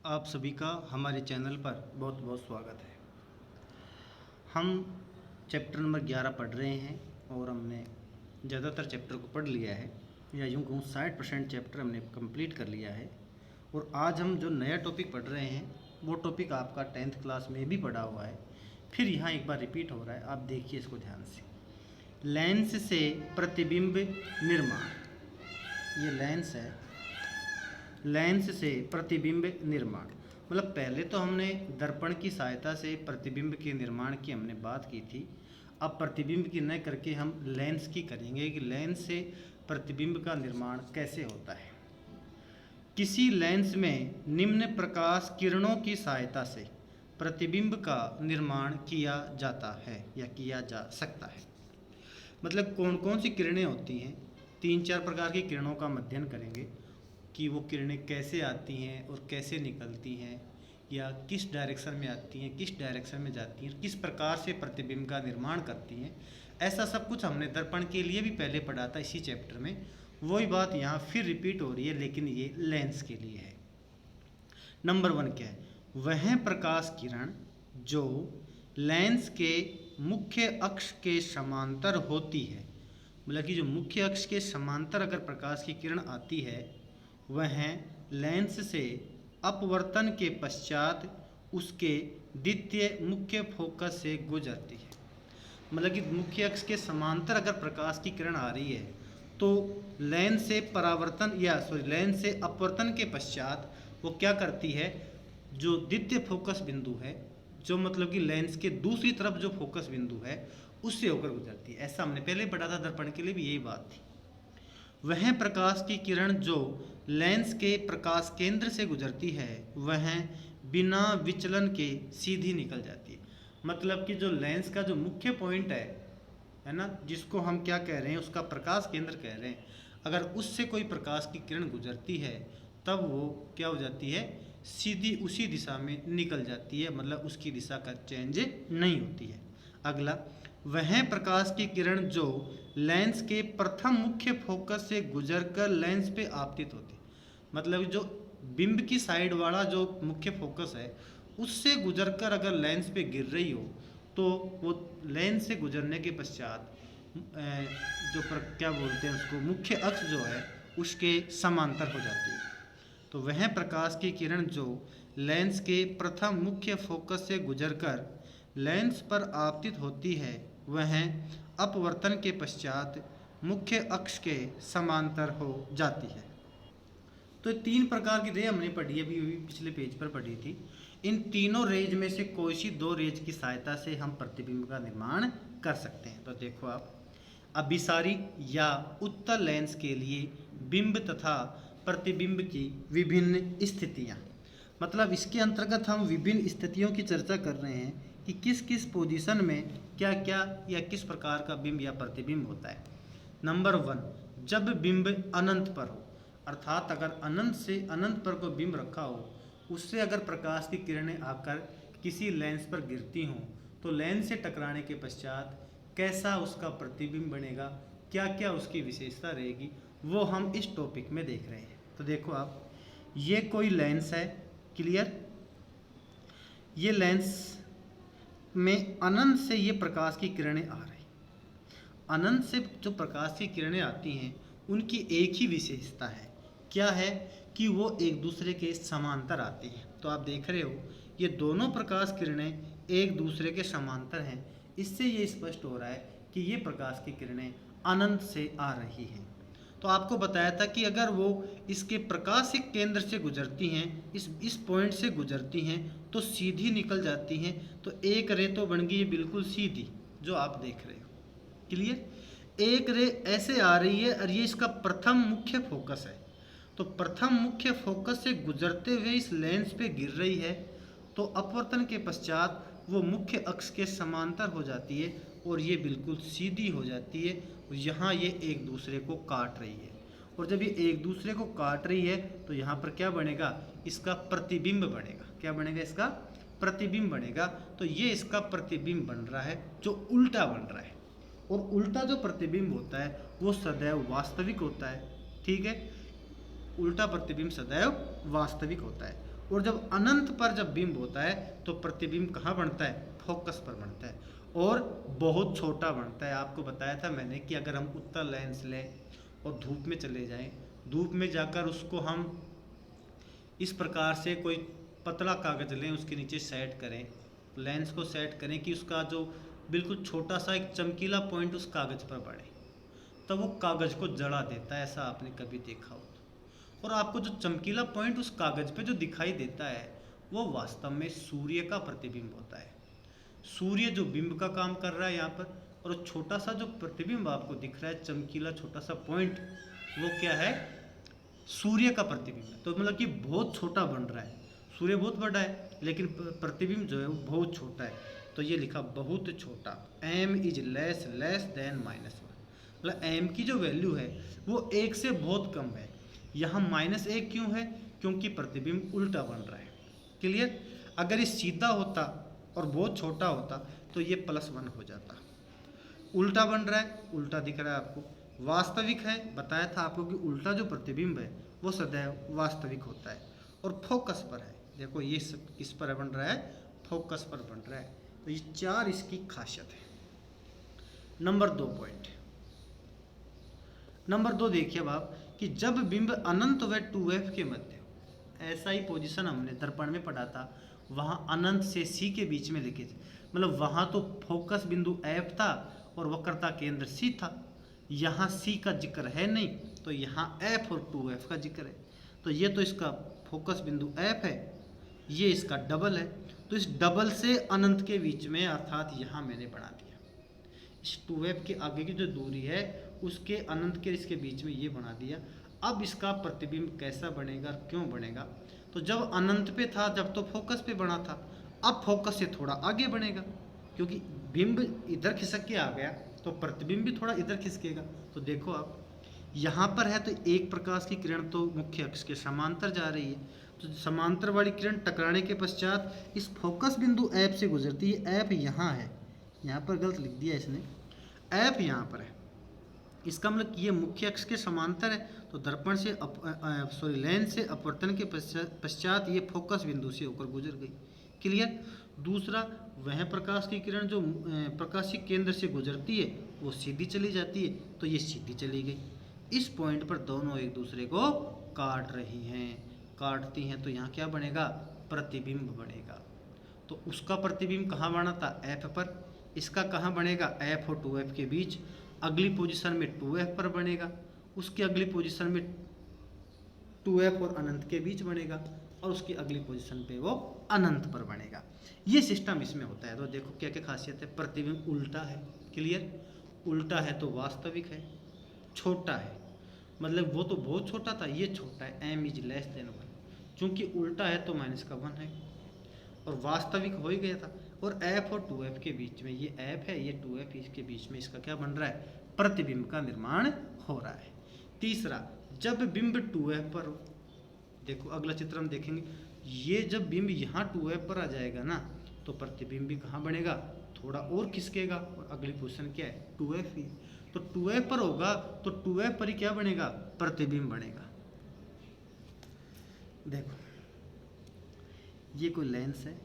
आप सभी का हमारे चैनल पर बहुत बहुत स्वागत है। हम चैप्टर नंबर 11 पढ़ रहे हैं और हमने ज़्यादातर चैप्टर को पढ़ लिया है, या यूँ कहूँ 60% चैप्टर हमने कंप्लीट कर लिया है। और आज हम जो नया टॉपिक पढ़ रहे हैं वो टॉपिक आपका 10th क्लास में भी पढ़ा हुआ है, फिर यहाँ एक बार रिपीट हो रहा है। आप देखिए इसको ध्यान से। लेंस से प्रतिबिंब निर्माण, ये लेंस है। लेंस से प्रतिबिंब निर्माण मतलब पहले तो हमने दर्पण की सहायता से प्रतिबिंब के निर्माण की हमने बात की थी। अब प्रतिबिंब की न करके हम लेंस की करेंगे कि लेंस से प्रतिबिंब का निर्माण कैसे होता है। किसी लेंस में निम्न प्रकाश किरणों की सहायता से प्रतिबिंब का निर्माण किया जाता है या किया जा सकता है। मतलब कौन कौन सी किरणें होती हैं, 3-4 प्रकार की किरणों का अध्ययन करेंगे कि वो किरणें कैसे आती हैं और कैसे निकलती हैं, या किस डायरेक्शन में आती हैं, किस डायरेक्शन में जाती हैं, किस प्रकार से प्रतिबिंब का निर्माण करती हैं। ऐसा सब कुछ हमने दर्पण के लिए भी पहले पढ़ा था इसी चैप्टर में। वही बात यहाँ फिर रिपीट हो रही है, लेकिन ये लेंस के लिए है। नंबर 1 क्या है? वह प्रकाश किरण जो लेंस के मुख्य अक्ष के समांतर होती है। मतलब कि जो मुख्य अक्ष के समांतर अगर प्रकाश की किरण आती है, वह लेंस से अपवर्तन के पश्चात उसके द्वितीय मुख्य फोकस से गुजरती है। मतलब कि मुख्य अक्ष के समांतर अगर प्रकाश की किरण आ रही है तो लेंस से परावर्तन लेंस से अपवर्तन के पश्चात वो क्या करती है, जो द्वितीय फोकस बिंदु है, जो मतलब कि लेंस के दूसरी तरफ जो फोकस बिंदु है उससे होकर गुजरती है। ऐसा हमने पहले पढ़ा था, दर्पण के लिए भी यही बात थी। वह प्रकाश की किरण जो लेंस के प्रकाश केंद्र से गुजरती है वह बिना विचलन के सीधी निकल जाती है। मतलब कि जो लेंस का जो मुख्य पॉइंट है ना, जिसको हम क्या कह रहे हैं, उसका प्रकाश केंद्र कह रहे हैं, अगर उससे कोई प्रकाश की किरण गुजरती है तब वो क्या हो जाती है, सीधी उसी दिशा में निकल जाती है। मतलब उसकी दिशा का चेंज नहीं होती है। अगला, वह प्रकाश की किरण जो लेंस के प्रथम मुख्य फोकस से गुजरकर लेंस पे आपतित होती है। मतलब जो बिंब की साइड वाला जो मुख्य फोकस है उससे गुजरकर अगर लेंस पे गिर रही हो तो वो लेंस से गुजरने के पश्चात क्या बोलते हैं उसको, मुख्य अक्ष जो है उसके समांतर हो जाती है। तो वह प्रकाश की किरण जो लेंस के प्रथम मुख्य फोकस से गुजरकर लेंस पर आपतित होती है वह अपवर्तन के पश्चात मुख्य अक्ष के समांतर हो जाती है। तो 3 प्रकार की रे हमने पढ़ी है, अभी पिछले पेज पर पढ़ी थी। इन तीनों रेज में से कोई सी 2 रेज की सहायता से हम प्रतिबिंब का निर्माण कर सकते हैं। तो देखो आप, अभिसारी या उत्तल लेंस के लिए बिंब तथा प्रतिबिंब की विभिन्न स्थितियाँ। मतलब इसके अंतर्गत हम विभिन्न स्थितियों की चर्चा कर रहे हैं कि किस किस पोजीशन में क्या क्या या किस प्रकार का बिंब या प्रतिबिंब होता है। नंबर 1, जब बिंब अनंत पर हो, अर्थात अगर अनंत से अनंत पर कोई बिंब रखा हो, उससे अगर प्रकाश की किरणें आकर किसी लेंस पर गिरती हों तो लेंस से टकराने के पश्चात कैसा उसका प्रतिबिंब बनेगा, क्या क्या उसकी विशेषता रहेगी, वो हम इस टॉपिक में देख रहे हैं। तो देखो आप, ये कोई लेंस है, क्लियर। ये लेंस में अनंत से ये प्रकाश की किरणें आ रही, अनंत से जो प्रकाश की किरणें आती हैं उनकी एक ही विशेषता है, क्या है कि वो एक दूसरे के समांतर आती हैं। तो आप देख रहे हो ये दोनों प्रकाश किरणें एक दूसरे के समांतर हैं। इससे ये स्पष्ट हो रहा है कि ये प्रकाश की किरणें अनंत से आ रही हैं। तो आपको बताया था कि अगर वो इसके प्रकाशिक केंद्र से गुजरती हैं, इस पॉइंट से गुजरती हैं तो सीधी निकल जाती हैं। तो एक रे तो बन गई ये बिल्कुल सीधी, जो आप देख रहे हो, क्लियर। एक रे ऐसे आ रही है और ये इसका प्रथम मुख्य फोकस है। तो प्रथम मुख्य फोकस से गुजरते हुए इस लेंस पे गिर रही है तो अपवर्तन के पश्चात वो मुख्य अक्ष के समांतर हो जाती है और ये बिल्कुल सीधी हो जाती है। और यहाँ ये एक दूसरे को काट रही है, और जब ये एक दूसरे को काट रही है तो यहाँ पर क्या बनेगा, इसका प्रतिबिंब बनेगा। क्या बनेगा, इसका प्रतिबिंब बनेगा। तो ये इसका प्रतिबिंब बन रहा है जो उल्टा बन रहा है, और उल्टा जो प्रतिबिंब होता है वो सदैव वास्तविक होता है। ठीक है, उल्टा प्रतिबिंब सदैव वास्तविक होता है। और जब अनंत पर जब बिंब होता है तो प्रतिबिंब कहाँ बनता है, फोकस पर बनता है और बहुत छोटा बनता है। आपको बताया था मैंने कि अगर हम उत्तल लेंस लें और धूप में चले जाएं, धूप में जाकर उसको हम इस प्रकार से कोई पतला कागज लें, उसके नीचे सेट करें, लेंस को सेट करें कि उसका जो बिल्कुल छोटा सा एक चमकीला पॉइंट उस कागज पर पड़े, तब वो कागज को जला देता है। ऐसा आपने कभी देखा हो तो। और आपको जो चमकीला पॉइंट उस कागज पे जो दिखाई देता है वो वास्तव में सूर्य का प्रतिबिंब होता है। सूर्य जो बिंब का काम कर रहा है यहाँ पर, और छोटा सा जो प्रतिबिंब आपको दिख रहा है, चमकीला छोटा सा पॉइंट, वो क्या है, सूर्य का प्रतिबिंब है। तो मतलब कि बहुत छोटा बन रहा है, सूर्य बहुत बड़ा है लेकिन प्रतिबिंब जो है वो बहुत छोटा है। तो ये लिखा बहुत छोटा, m इज लेस देन -1, मतलब m की जो वैल्यू है वो 1 से बहुत कम है। यहाँ -1 क्यों है, क्योंकि प्रतिबिंब उल्टा बन रहा है। क्लियर। अगर ये सीधा होता और बहुत छोटा होता तो ये +1 हो जाता। उल्टा बन रहा है, उल्टा दिख रहा है आपको। वास्तविक है, बताया था आपको कि उल्टा जो प्रतिबिंब है वो सदैव वास्तविक होता है। और फोकस पर है, देखो ये किस पर बन रहा है, फोकस पर बन रहा है। तो ये 4 इसकी खासियत है। नंबर 2 पॉइंट, नंबर 2 देखिए अब आप कि जब बिंब अनंत व 2f के मध्य, ऐसा ही पोजीशन हमने दर्पण में पढ़ा था, वहाँ अनंत से c के बीच में लिखे थे। मतलब वहाँ तो फोकस बिंदु f था और वक्रता केंद्र c था, यहाँ c का जिक्र है नहीं, तो यहाँ f और 2f का जिक्र है। तो ये तो इसका फोकस बिंदु f है, ये इसका डबल है। तो इस डबल से अनंत के बीच में, अर्थात यहाँ मैंने बना दिया, इस 2f के आगे की जो दूरी है उसके अनंत के इसके बीच में ये बना दिया। अब इसका प्रतिबिंब कैसा बनेगा, क्यों बनेगा, तो जब अनंत पे था जब तो फोकस पे बना था, अब फोकस से थोड़ा आगे बनेगा, क्योंकि बिंब इधर खिसक के आ गया तो प्रतिबिंब भी थोड़ा इधर खिसकेगा। तो देखो आप यहाँ पर है तो एक प्रकाश की किरण तो मुख्य अक्ष के समांतर जा रही है, तो समांतर वाली किरण टकराने के पश्चात इस फोकस बिंदु ऐप से गुजरती है। ऐप यहाँ है, यहाँ पर गलत लिख दिया इसने, ऐप यहाँ पर है, इसका मतलब ये मुख्य अक्ष के समांतर है। तो दर्पण से लेंस से अपवर्तन के पश्चात ये फोकस बिंदु से होकर गुजर गई। क्लियर। दूसरा, वह प्रकाश की किरण जो प्रकाशीय केंद्र से गुजरती है वो सीधी चली जाती है, तो ये सीधी चली गई। इस पॉइंट पर दोनों एक दूसरे को काट रही हैं, काटती हैं, तो यहाँ क्या बनेगा, प्रतिबिंब बनेगा। तो उसका प्रतिबिंब कहाँ बना था, एफ पर, इसका कहाँ बनेगा, एफ और 2f के बीच। अगली पोजीशन में 2f पर बनेगा, उसकी अगली पोजीशन में 2f और अनंत के बीच बनेगा, और उसकी अगली पोजीशन पे वो अनंत पर बनेगा। ये सिस्टम इसमें होता है। तो देखो क्या क्या खासियत है, प्रतिबिंब उल्टा है। क्लियर। उल्टा है तो वास्तविक है, छोटा है, मतलब वो तो बहुत छोटा था, ये छोटा है, m इज लेस देन 1, चूँकि उल्टा है तो -1 है, और वास्तविक हो ही गया था। और f और 2f के बीच में, ये f है ये 2f, इसके बीच में इसका क्या बन रहा है, प्रतिबिंब का निर्माण हो रहा है। तीसरा, जब बिंब 2f पर हो, देखो अगला चित्र हम देखेंगे, ये जब बिंब यहाँ 2f पर आ जाएगा ना तो प्रतिबिंब भी कहाँ बनेगा, थोड़ा और खिसकेगा, और अगली पोजीशन क्या है, 2f ही। तो 2f पर होगा तो 2f पर ही क्या बनेगा, प्रतिबिंब बनेगा। देखो ये कोई लेंस है,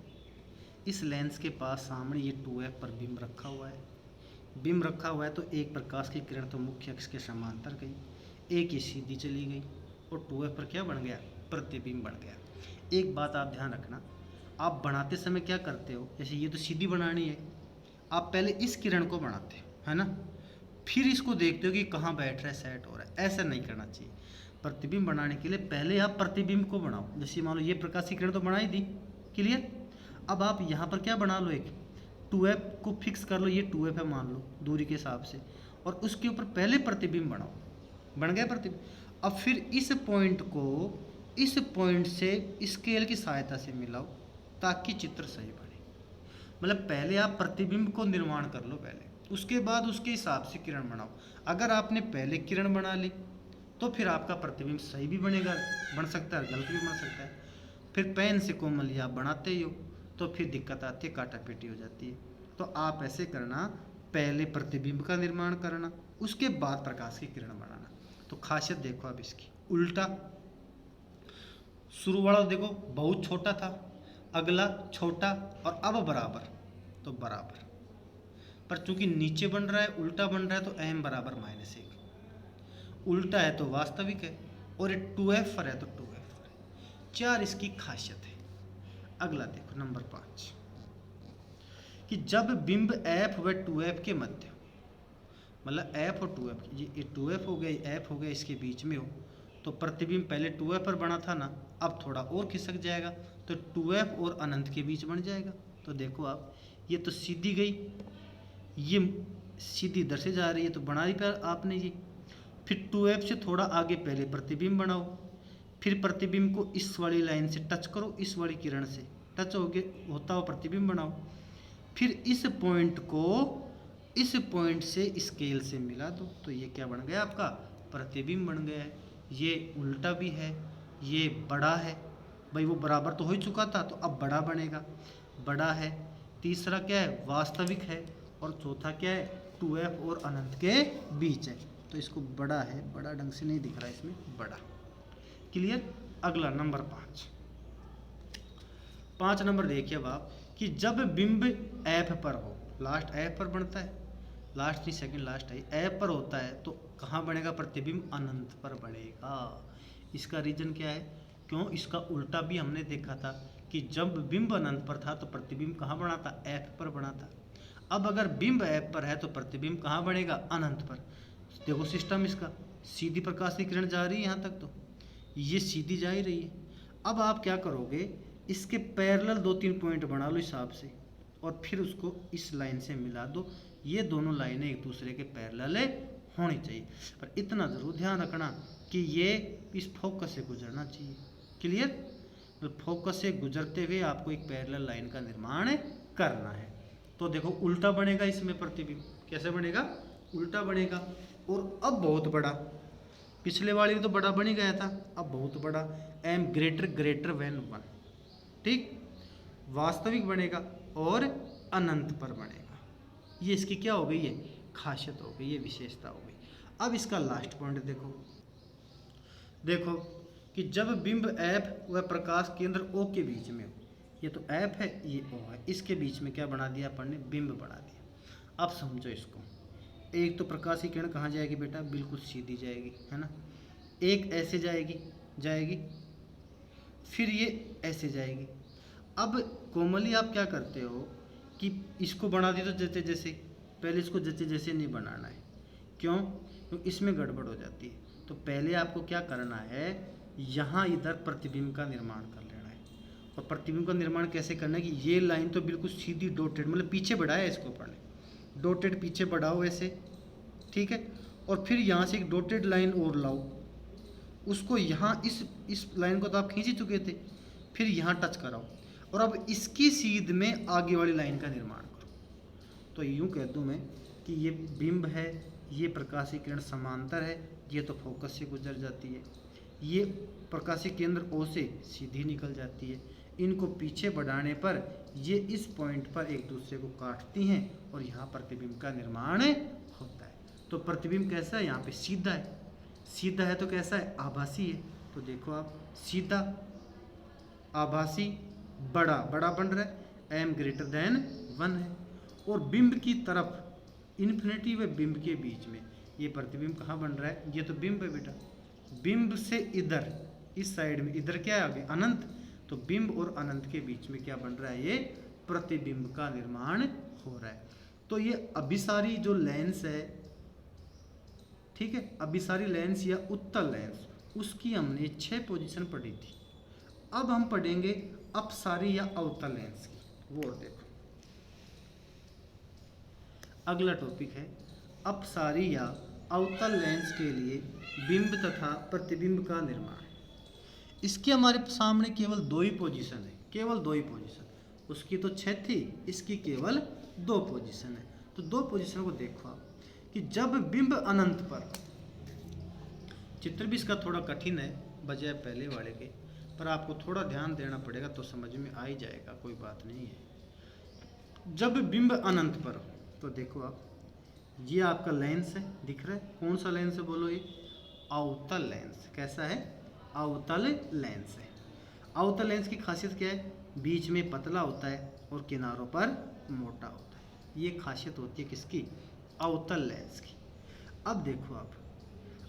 इस लेंस के पास सामने ये 2f पर बिंब रखा हुआ है, बिंब रखा हुआ है, तो एक प्रकाश की किरण तो मुख्य अक्ष के समांतर गई, एक ये सीधी चली गई, और 2f पर क्या बन गया, प्रतिबिंब बन गया। एक बात आप ध्यान रखना, आप बनाते समय क्या करते हो, जैसे ये तो सीधी बनानी है, आप पहले इस किरण को बनाते हो, है ना, फिर इसको देखते हो कि कहाँ बैठ रहा है, सेट हो रहा है। ऐसा नहीं करना चाहिए। प्रतिबिंब बनाने के लिए पहले आप प्रतिबिंब को बनाओ। जैसे मान लो ये प्रकाश की किरण तो बना ही दी, क्लियर। अब आप यहाँ पर क्या बना लो, एक 2f को फिक्स कर लो, ये 2f है मान लो दूरी के हिसाब से, और उसके ऊपर पहले प्रतिबिंब बनाओ, बन गया प्रतिबिंब। अब फिर इस पॉइंट को इस पॉइंट से स्केल की सहायता से मिलाओ ताकि चित्र सही बने। मतलब पहले आप प्रतिबिंब को निर्माण कर लो पहले, उसके बाद उसके हिसाब से किरण बनाओ। अगर आपने पहले किरण बना ली तो फिर आपका प्रतिबिंब सही भी बनेगा, बन सकता है, गलत भी बन सकता है। फिर पेन से कोमल आप बनाते ही हो तो फिर दिक्कत आती है, काटापीटी हो जाती है। तो आप ऐसे करना, पहले प्रतिबिंब का निर्माण करना, उसके बाद प्रकाश की किरण बनाना। तो खासियत देखो अब इसकी, उल्टा, शुरू वाला देखो बहुत छोटा था, अगला छोटा और अब बराबर, तो बराबर। पर चूंकि नीचे बन रहा है, उल्टा बन रहा है, तो m बराबर -1। उल्टा है तो वास्तविक है, और ये 2f पर है तो 2f पर है। 4 इसकी खासियत है। अगला देखो नंबर 5, कि जब बिंब f व 2f के मध्य, मतलब f और 2f, ये 2f हो गया, f हो गया, इसके बीच में हो, तो प्रतिबिंब पहले 2f पर बना था ना, अब थोड़ा और खिसक जाएगा, तो 2f और अनंत के बीच बन जाएगा। तो देखो आप, ये तो सीधी गई, ये सीधी इधर से जा रही है, तो बना ही पाया आपने ये। फिर 2f से थोड़ा आगे पहले प्रतिबिंब बनाओ, फिर प्रतिबिंब को इस वाली लाइन से टच करो, इस वाली किरण से टच होता हुआ प्रतिबिंब बनाओ, फिर इस पॉइंट को इस पॉइंट से स्केल से मिला दो, तो ये क्या बन गया आपका, प्रतिबिंब बन गया है। ये उल्टा भी है, ये बड़ा है, भाई वो बराबर तो हो ही चुका था, तो अब बड़ा बनेगा, बड़ा है। तीसरा क्या है, वास्तविक है, और चौथा क्या है, 2f और अनंत के बीच है, तो इसको बड़ा है, बड़ा ढंग से नहीं दिख रहा है इसमें, बड़ा। क्लियर। अगला नंबर 5 नंबर देखिए अब आप, कि जब बिंब f पर हो, लास्ट f पर बनता है, लास्ट नहीं सेकंड लास्ट है, f पर होता है, तो कहाँ बनेगा प्रतिबिंब, अनंत पर बनेगा। इसका रीजन क्या है, क्यों, इसका उल्टा भी हमने देखा था कि जब बिंब अनंत पर था तो प्रतिबिंब कहाँ बना था, f पर बना था। अब अगर बिंब f पर है तो प्रतिबिंब कहाँ बनेगा, अनंत पर। देखो सिस्टम इसका, सीधी प्रकाश की किरण जा रही है यहाँ तक, तो ये सीधी जा ही रही है। अब आप क्या करोगे, इसके पैरेलल 2-3 पॉइंट बना लो हिसाब से, और फिर उसको इस लाइन से मिला दो। ये दोनों लाइनें एक दूसरे के पैरेलल होनी चाहिए, पर इतना ज़रूर ध्यान रखना कि ये इस फोकस से गुजरना चाहिए। क्लियर। तो फोकस से गुजरते हुए आपको एक पैरेलल लाइन का निर्माण करना है। तो देखो उल्टा बनेगा इसमें प्रतिबिंब, कैसे बनेगा, उल्टा बनेगा, और अब बहुत बड़ा, पिछले वाले में तो बड़ा बन ही गया था, अब बहुत बड़ा, m ग्रेटर देन 1, ठीक, वास्तविक बनेगा और अनंत पर बनेगा। ये इसकी क्या हो गई है, खासियत हो गई, ये विशेषता हो गई। अब इसका लास्ट पॉइंट देखो कि जब बिंब f व प्रकाश केंद्र O के बीच में हो, ये तो f है, ये O है, इसके बीच में क्या बना दिया अपन ने, बिंब बना दिया। अब समझो इसको, एक तो प्रकाश की किरण कहाँ जाएगी बेटा, बिल्कुल सीधी जाएगी, है ना, एक ऐसे जाएगी, फिर ये ऐसे जाएगी। अब कोमली आप क्या करते हो कि इसको बना दी तो जैसे जैसे, पहले इसको जैसे जैसे नहीं बनाना है, क्यों, क्योंकि इसमें गड़बड़ हो जाती है। तो पहले आपको क्या करना है, यहाँ इधर प्रतिबिंब का निर्माण कर लेना है। और प्रतिबिंब का निर्माण कैसे करना है कि ये लाइन तो बिल्कुल सीधी डॉटेड, मतलब पीछे बढ़ाया है इसको पढ़ने, डॉटेड पीछे बढ़ाओ ऐसे, ठीक है, और फिर यहाँ से एक डॉटेड लाइन और लाओ, उसको यहाँ इस लाइन को तो आप खींच ही चुके थे, फिर यहाँ टच कराओ, और अब इसकी सीध में आगे वाली लाइन का निर्माण करो। तो यूँ कह दूँ मैं कि ये बिंब है, ये प्रकाशीय किरण समांतर है, ये तो फोकस से गुजर जाती है, ये प्रकाशीय केंद्र O से सीधी निकल जाती है। इनको पीछे बढ़ाने पर ये इस पॉइंट पर एक दूसरे को काटती हैं और यहाँ प्रतिबिंब का निर्माण होता है। तो प्रतिबिंब कैसा है, यहाँ पे सीधा है, सीधा है तो कैसा है, आभासी है। तो देखो आप, सीधा, आभासी, बड़ा बन रहा है, m ग्रेटर देन 1 है, और बिंब की तरफ इन्फिनिटी व बिंब के बीच में ये प्रतिबिंब कहाँ बन रहा है, ये तो बिंब है बेटा, बिंब से इधर इस साइड में, इधर क्या है आगे, अनंत, तो बिंब और अनंत के बीच में क्या बन रहा है, ये प्रतिबिंब का निर्माण हो रहा है। तो ये अभिसारी जो लेंस है, ठीक है, अभिसारी लेंस या उत्तल लेंस, उसकी हमने 6 पोजीशन पढ़ी थी। अब हम पढ़ेंगे अपसारी या अवतल लेंस की, वो और देखो। अगला टॉपिक है अपसारी या अवतल लेंस के लिए बिंब तथा प्रतिबिंब का निर्माण। इसके हमारे सामने केवल 2 ही पोजीशन है, केवल 2 ही पोजीशन, उसकी तो 6 थी, इसकी केवल 2 पोजीशन है। तो 2 पोजीशन को देखो आप, कि जब बिंब अनंत पर, चित्र भी इसका थोड़ा कठिन है बजाय पहले वाले के, पर आपको थोड़ा ध्यान देना पड़ेगा तो समझ में आ ही जाएगा, कोई बात नहीं है। जब बिंब अनंत पर, तो देखो आप, ये आपका लेंस है, दिख रहा है, कौन सा लेंस है बोलो, ये अवतल लेंस। कैसा है, अवतल लेंस है। अवतल लेंस की खासियत क्या है? बीच में पतला होता है और किनारों पर मोटा होता है। ये खासियत होती है किसकी? अवतल लेंस की। अब देखो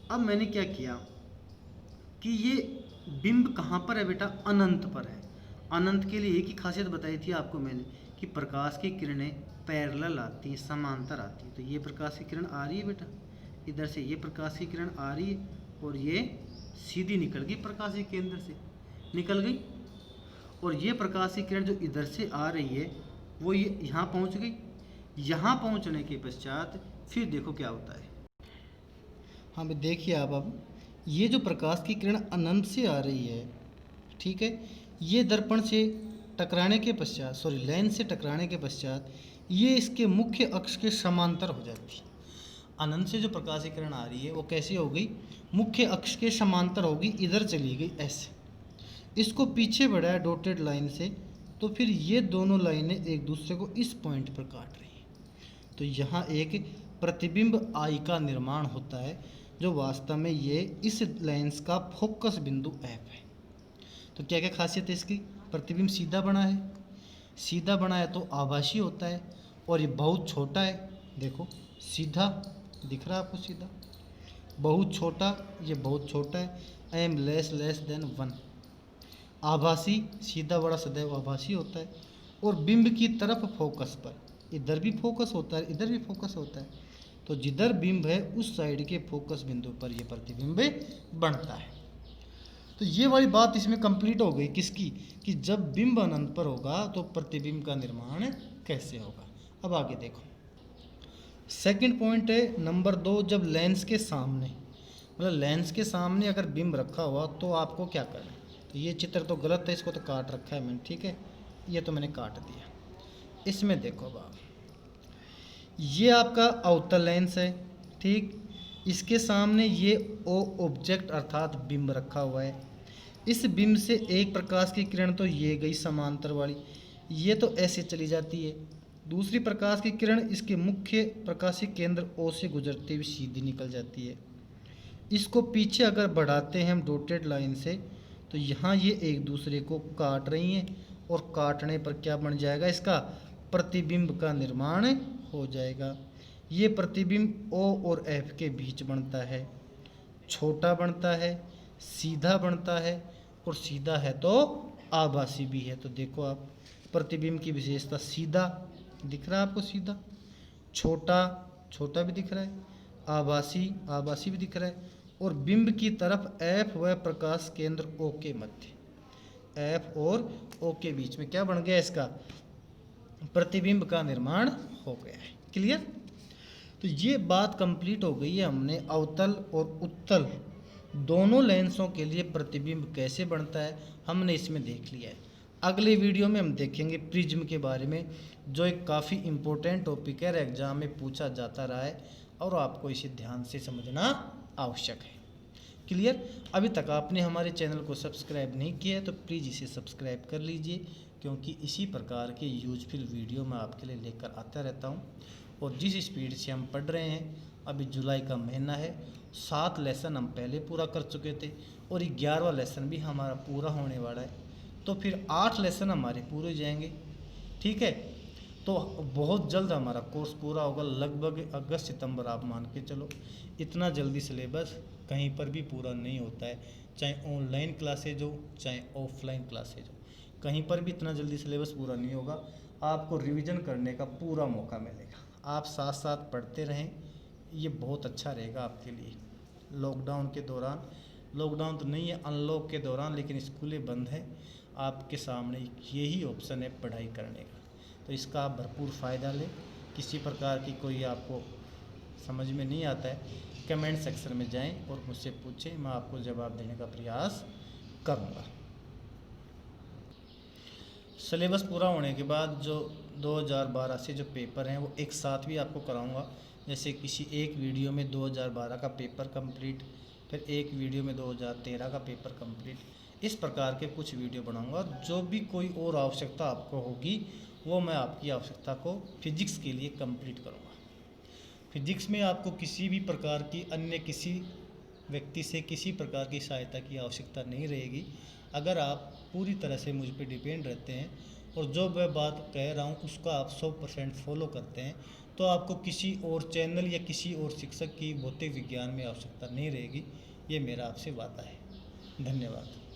अब मैंने क्या किया कि ये बिंब कहाँ पर है बेटा? अनंत पर है। अनंत के लिए एक ही खासियत बताई थी आपको मैंने कि प्रकाश की किरणें पैरेलल आती हैं, समांतर आती हैं। तो ये प्रकाश की किरण आ रही है बेटा, इधर से ये प्रकाश की किरण आ रही है और ये सीधी निकल गई प्रकाश के केंद्र से, निकल गई। और ये प्रकाश की किरण जो इधर से आ रही है वो ये यहाँ पहुँच गई। यहाँ पहुँचने के पश्चात फिर देखो क्या होता है। हाँ भाई देखिए आप, अब ये जो प्रकाश की किरण अनंत से आ रही है, ठीक है, ये दर्पण से टकराने के पश्चात, सॉरी लेंस से टकराने के पश्चात ये इसके मुख्य अक्ष के समांतर हो जाती है। अनंत से जो प्रकाश की किरण आ रही है वो कैसे हो गई? मुख्य अक्ष के समांतर होगी, इधर चली गई ऐसे। इसको पीछे बढ़ाया डॉटेड लाइन से, तो फिर ये दोनों लाइनें एक दूसरे को इस पॉइंट पर काट रही हैं। तो यहाँ एक प्रतिबिंब आई का निर्माण होता है जो वास्तव में ये इस लेंस का फोकस बिंदु एफ है। तो क्या क्या खासियत है इसकी? प्रतिबिंब सीधा बना है, सीधा बना है तो आभासी होता है, और ये बहुत छोटा है। देखो सीधा दिख रहा है आपको, सीधा, बहुत छोटा, ये बहुत छोटा है, एम लेस देन 1। आभासी, सीधा बड़ा सदैव आभासी होता है, और बिंब की तरफ फोकस पर, इधर भी फोकस होता है, इधर भी फोकस होता है। तो जिधर बिंब है उस साइड के फोकस बिंदु पर यह प्रतिबिंब बनता है। तो ये वाली बात इसमें कंप्लीट हो गई किसकी? कि जब बिंब अनंत पर होगा तो प्रतिबिंब का निर्माण कैसे होगा। अब आगे देखो, सेकंड पॉइंट है नंबर 2, जब लेंस के सामने, मतलब लेंस के सामने अगर बिंब रखा हुआ तो आपको क्या करना है। तो ये चित्र तो गलत है, इसको तो काट रखा है मैंने, ठीक है, ये तो मैंने काट दिया। इसमें देखो अब आप, ये आपका अवतल लेंस है, ठीक, इसके सामने ये ओ ऑब्जेक्ट अर्थात बिंब रखा हुआ है। इस बिंब से एक प्रकाश की किरण तो ये गई समांतर वाली, ये तो ऐसे चली जाती है। दूसरी प्रकाश की किरण इसके मुख्य प्रकाशिक केंद्र ओ से गुजरते हुए सीधी निकल जाती है। इसको पीछे अगर बढ़ाते हैं हम डॉटेड लाइन से, तो यहाँ ये एक दूसरे को काट रही हैं, और काटने पर क्या बन जाएगा? इसका प्रतिबिंब का निर्माण हो जाएगा। ये प्रतिबिंब ओ और एफ के बीच बनता है, छोटा बनता है, सीधा बनता है, और सीधा है तो आभासी भी है। तो देखो आप, प्रतिबिंब की विशेषता सीधा दिख रहा है आपको, सीधा, छोटा, छोटा भी दिख रहा है, आभासी, आभासी भी दिख रहा है, और बिंब की तरफ एफ व प्रकाश केंद्र ओ के मध्य, एफ और ओ के बीच में क्या बन गया? इसका प्रतिबिंब का निर्माण हो गया है। क्लियर? तो ये बात कंप्लीट हो गई है। हमने अवतल और उत्तल दोनों लेंसों के लिए प्रतिबिंब कैसे बनता है हमने इसमें देख लिया है। अगले वीडियो में हम देखेंगे प्रिज्म के बारे में, जो एक काफ़ी इम्पोर्टेंट टॉपिक है, एग्जाम में पूछा जाता रहा है और आपको इसे ध्यान से समझना आवश्यक है। क्लियर? अभी तक आपने हमारे चैनल को सब्सक्राइब नहीं किया है तो प्लीज़ इसे सब्सक्राइब कर लीजिए, क्योंकि इसी प्रकार के यूजफुल वीडियो मैं आपके लिए लेकर आता रहता हूँ। और जिस स्पीड से हम पढ़ रहे हैं, अभी जुलाई का महीना है, 7 लेसन हम पहले पूरा कर चुके थे और 11वां लेसन भी हमारा पूरा होने वाला है, तो फिर 8 लेसन हमारे पूरे हो जाएंगे। ठीक है, तो बहुत जल्द हमारा कोर्स पूरा होगा, लगभग अगस्त सितंबर आप मान के चलो। इतना जल्दी सिलेबस कहीं पर भी पूरा नहीं होता है, चाहे ऑनलाइन क्लासेज हो चाहे ऑफलाइन क्लासेज हो, कहीं पर भी इतना जल्दी सिलेबस पूरा नहीं होगा। आपको रिवीजन करने का पूरा मौका मिलेगा, आप साथ साथ पढ़ते रहें, ये बहुत अच्छा रहेगा आपके लिए। लॉकडाउन के दौरान, लॉकडाउन तो नहीं है, अनलॉक के दौरान, लेकिन स्कूलें बंद हैं, आपके सामने यही ऑप्शन है पढ़ाई करने का, तो इसका आप भरपूर फ़ायदा लें। किसी प्रकार की कोई आपको समझ में नहीं आता है, कमेंट सेक्शन में जाएं और मुझसे पूछें, मैं आपको जवाब देने का प्रयास करूँगा। सिलेबस पूरा होने के बाद जो 2012 से जो पेपर हैं वो एक साथ भी आपको कराऊंगा। जैसे किसी एक वीडियो में 2012 का पेपर कंप्लीट, फिर एक वीडियो में 2013 का पेपर कंप्लीट, इस प्रकार के कुछ वीडियो बनाऊंगा। जो भी कोई और आवश्यकता आपको होगी वो मैं आपकी आवश्यकता को फिजिक्स के लिए कंप्लीट करूँगा। फिजिक्स में आपको किसी भी प्रकार की अन्य किसी व्यक्ति से किसी प्रकार की सहायता की आवश्यकता नहीं रहेगी। अगर आप पूरी तरह से मुझ पर डिपेंड रहते हैं और जो मैं बात कह रहा हूँ उसका आप 100% फॉलो करते हैं, तो आपको किसी और चैनल या किसी और शिक्षक की भौतिक विज्ञान में आवश्यकता नहीं रहेगी। ये मेरा आपसे वादा है। धन्यवाद।